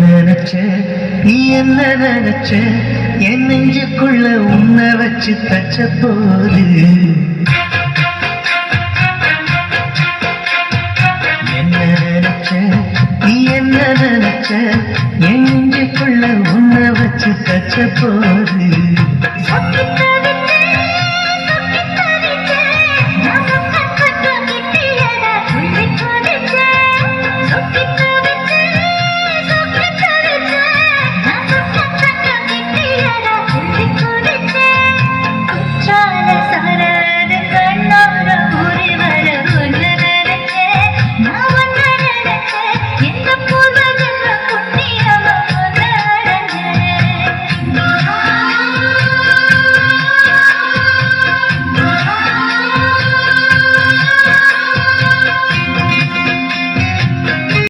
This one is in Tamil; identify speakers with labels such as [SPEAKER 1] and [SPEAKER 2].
[SPEAKER 1] நினைச்ச நீ என்ன நினைச்ச என் நெஞ்சுக்குள்ள உன்னை வச்சு தச்ச போது என்ன நினைச்ச நீ என்ன நினைச்ச என் நெஞ்சுக்குள்ள உன்னை வச்சு தச்ச போது